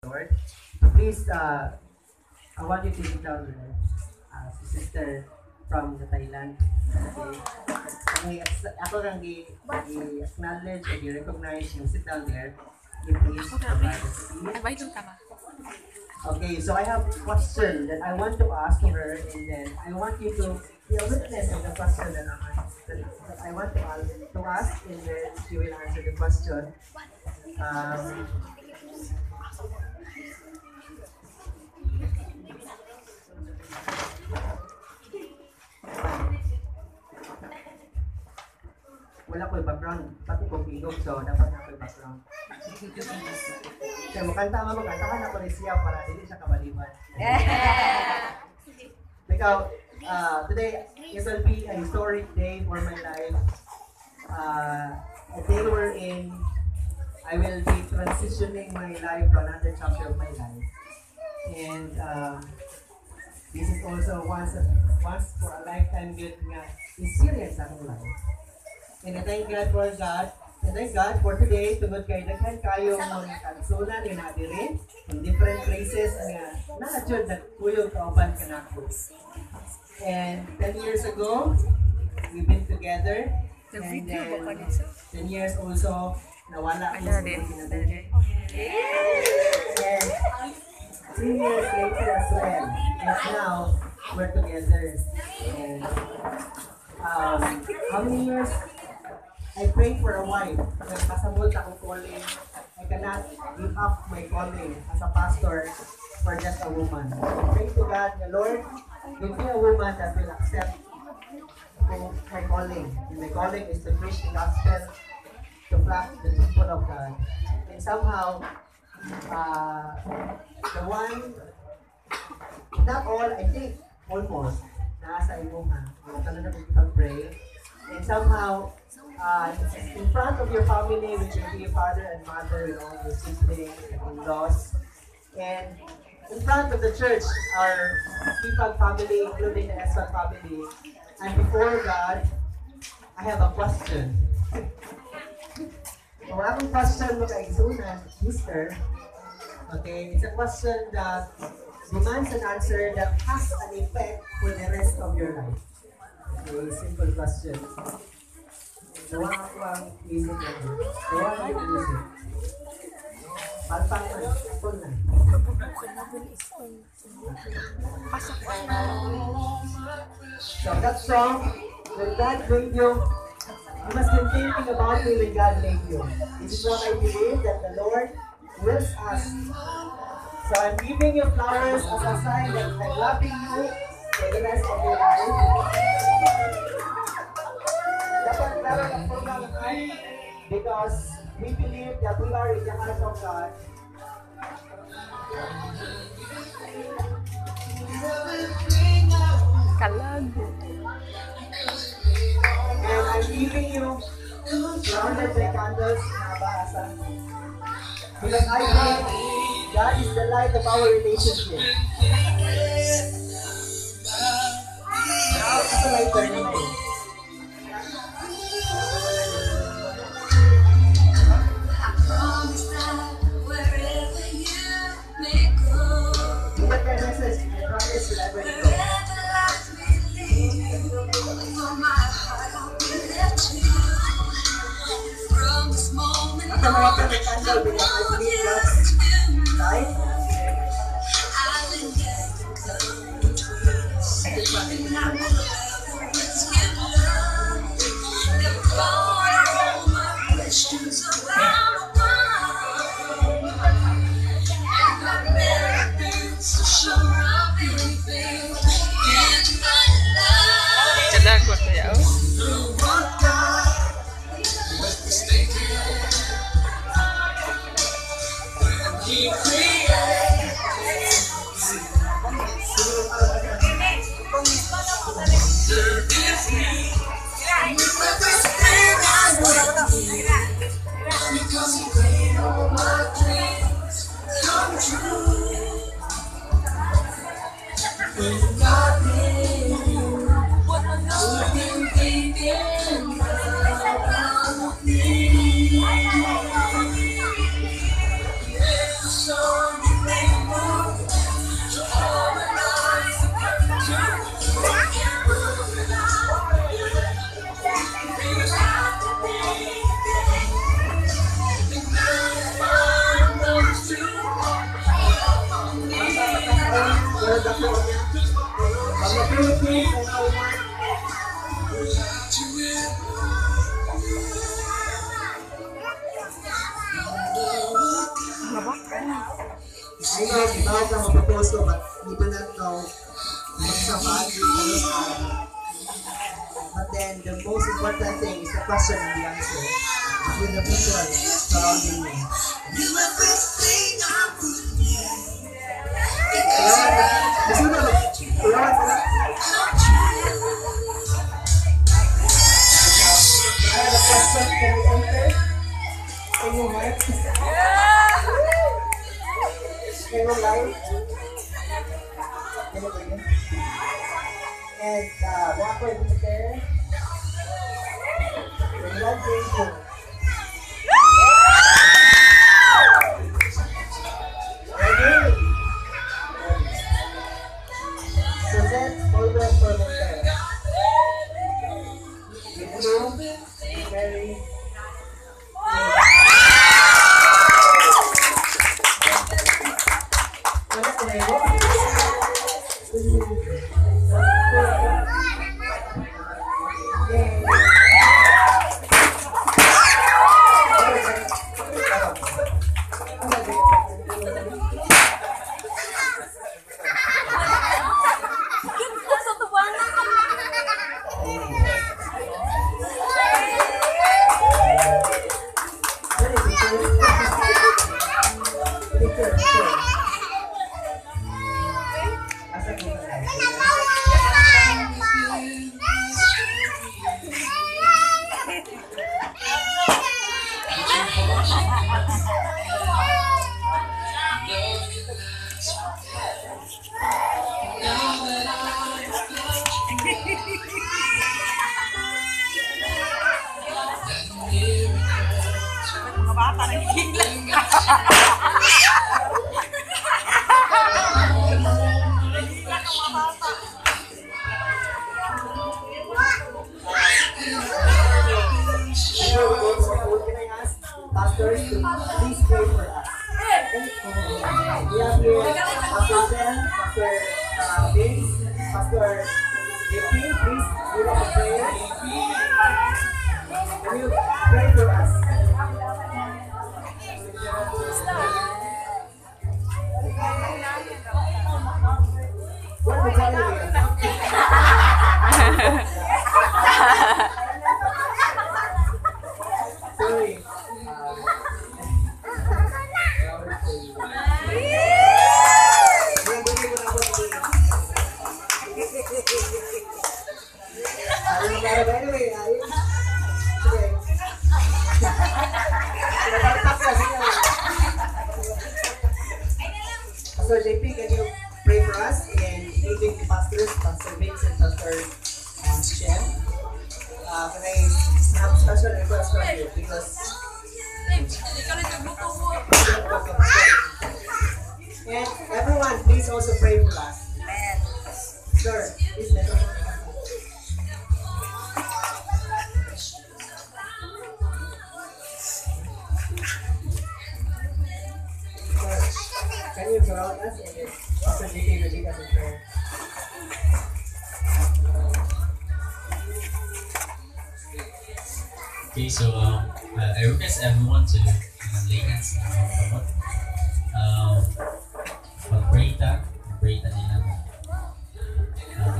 Lord. Please, I want you to sit down with sister from the Thailand. Okay. Ako lang i-acknowledge and i-recognize you. Sit down there. You please provide us peace. Okay, so I have a question that I want to ask her, and then I want you to be a witness of the question that I want to ask, and then she will answer the question. Wala ko yung background, pati ko bilog, so dapat na ko yung background. Kaya kantahan ako rin siya para hindi siya kabaliban. Ikaw, today, it will be a historic day for my life. A day wherein I will be transitioning my life to another chapter of my life. And this is also once for a lifetime good experience sa akong life. And I thank God for God. And thank God for today, tungod kay daghan kayo mga kansunan nga nadiri in different places nga na-adjud na kuyog kauban kanako. And 10 years ago, we've been together. And then 10 years also, nawala ko sa kinabuhi. And 3 years later as well. And now, we're together. And how many years? I prayed for a wife. Nagpasabot akong calling. I cannot give up my calling as a pastor for just a woman. I pray to God, the Lord, give me a woman that will accept my calling. And my calling is to preach the gospel, to flock the people of God. And somehow, the one, not all, I think, almost, nasa imuha. Talaga kung pray. And somehow, in front of your family, which will be your father and mother, and all your siblings and in-laws, and in front of the church, our Ipag family, including the Eswan family, and before God, I have a question. So, akong question mo kay Sunan, Mr. Okay, it's a question that demands an answer that has an effect for the rest of your life. Okay, simple question. Gawa ako ang isip na ito. Gawa ako ang isip. Palpang na. Ipon na. So that song, when God made you, you must be thinking about me when God made you. This is what I believe that the Lord wills us. So I'm giving you flowers as a sign that I'm loving you for the rest of your life. Because we believe that we are in the heart of God. Kalag. And I'm giving you surrounded by candles na baasa. Because I believe God is the light of our relationship. Now, ito na yung turning point. dako niya. Mga Philippines and Taiwan. I know, bawal ka mapapose ko, but we do not know what's sa bagay. But then, the most important thing is the question and the answer with the people surrounding me. I have a question. Can you answer? Can you help? Can you live? Can you begin? And one point there. The blood pressure. Ready? So that's all the for me there. With you, Mary. Pastors to please pray for us. We have here Pastor Sen, Pastor Vince, Pastor JP, please give us a prayer. Can you pray for us? What are we telling you? Sorry. Pastor JP, can you pray for us and including the pastors, Pastor Vince and Pastor Shem? Can I have a special request from you because and everyone, please also pray for us. Sir, please let us. Can you surround us and then Pastor JK will lead us in prayer? Okay, so I request everyone to lay hands on the Lord. Mag-pray nila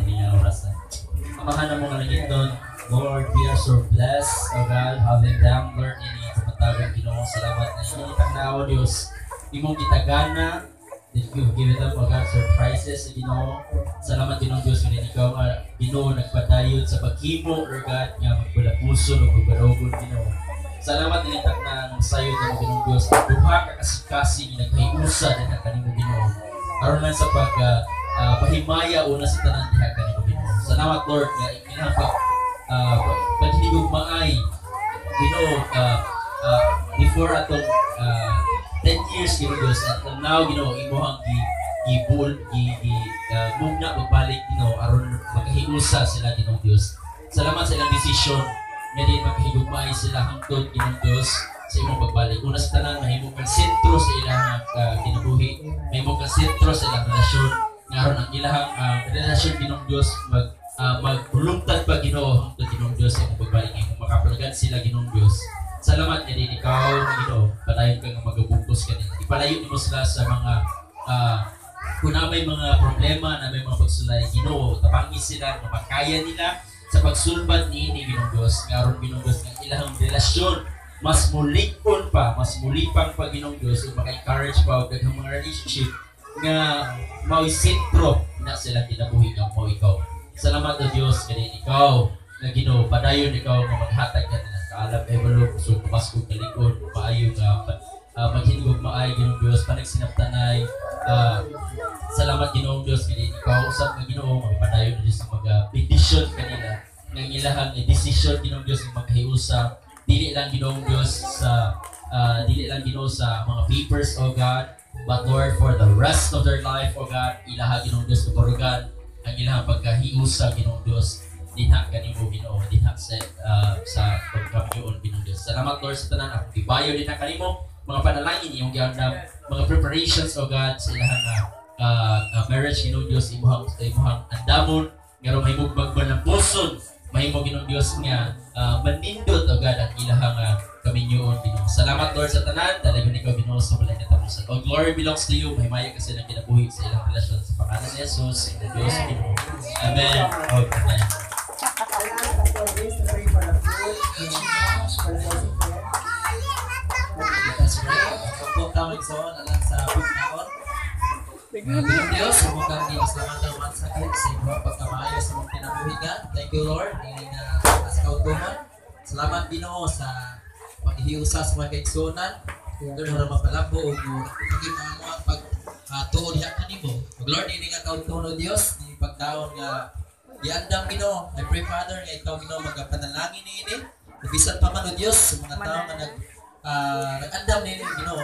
niya orasan. Amahan mo nga lang doon, Lord, we are so blessed, O God, having them learn ini kapatagan Ginoo. Salamat na inyo tanaw, Diyos. Imong gitagana that you've given them, O God, surprises, Ginoo. Salamat Ginoo Diyos, kung ikaw nga Ginoo nagpadayon sa paghimo, O God, nga magpulapuso o magbarogod, Ginoo. Salamat nilitak na ng sayo ng Ginoo Diyos. Ang duha ka kasikasi nga nagkayusa din ang kanimo Ginoo. Aron lang sa pahimaya una sa tanan diha kanimo Ginoo. Salamat Lord nga inapag paghinigog maay Ginoo before atong 10 years Ginoo Diyos until now Ginoo imuhang mugna magbalik Ginoo aron makahiusa sila Ginoo Diyos. Salamat sa ilang desisyon nga di makahigugmay sila hangtod Ginoo Diyos sa imong pagbalik. Una sa tanan mahimo kang sentro sa ilang kinabuhi, mahimo kang sentro sa ilang relasyon, ngaron ang ilahang relasyon Ginoong Dios magpulungtad pa Ginoo hangtod Ginoong Dios ang pagbalik ng makapalagan sila Ginoong Dios. Salamat nga din ikaw Ginoo, palayon ka nga magabugos kanila. Ipalayo nimo sila sa mga kung na may mga problema, na may mga pagsulay Ginoo, tabangi sila nga makaya nila sa pagsulbad niini Ginoong Dios. Ngaron Ginoong Dios nga ilahang relasyon mas mulikon pa, mas mulipang pa Ginoong Dios ug maka-encourage pa og daghang mga relationship nga mao'y sentro na sila kinabuhi nga mo ikaw. Salamat o Dios kani ikaw nga Ginoo, padayon ikaw nga maghatag ka nila kaalam ebalo kusog pasko kalikod maayo nga maghingog maayo Ginoong Dios panagsinaptanay. Salamat Ginoong Dios kani ikaw usab nga Ginoo magpadayon Dios mag-petition kanila ng ilahang decision Ginoong Dios nga magkahiusa dili lang Ginoong Dios sa sa mga papers o God, but Lord for the rest of their life o God, ilaha Ginoong Dios kabarugan ang ilahang pagkahiusa Ginoong Dios dinha kanimo Ginoo, dinha sa pagkamyon Ginoong Dios. Salamat Lord sa tanan akong gibayo dinha kanimo mga panalangin iyong giandam, mga preparations o God sa ilahang marriage Ginoong Dios imuhang andamon ngaro mahimong magban ng puson mahimo Ginoong Dios nga manindot o God ang ilahang kaminyoon Ginoo. Salamat Lord sa tanan, dalagon ikaw Ginoo sa walay katapusan. All glory belongs to you. Mahimaya kasi ng kinabuhi sa ilang relasyon sa pangalan ni Jesus, sa Diyos Ginoo. Amen. Amen. Opo, tawag sa alang sa pagkaon. Ginoo Dios, sumukang di maslamatan man sakit sa inyong pagkamayo sa mga kinabuhigan. Thank you Lord, hindi na as kautuman. Salamat Ginoo sa paghihiusa sa mga kaigsunan. Lord, para mapalabo o pagkakit na mo ang pagtuod diha kanimo. Lord, hindi nga kautuno Dios, ni pagdaon nga giandam Ginoo. I pray Father nga ikaw Ginoo magapanalangin niini. Bisan pa man o Dios sa mga tao nga nag-andam niini Ginoo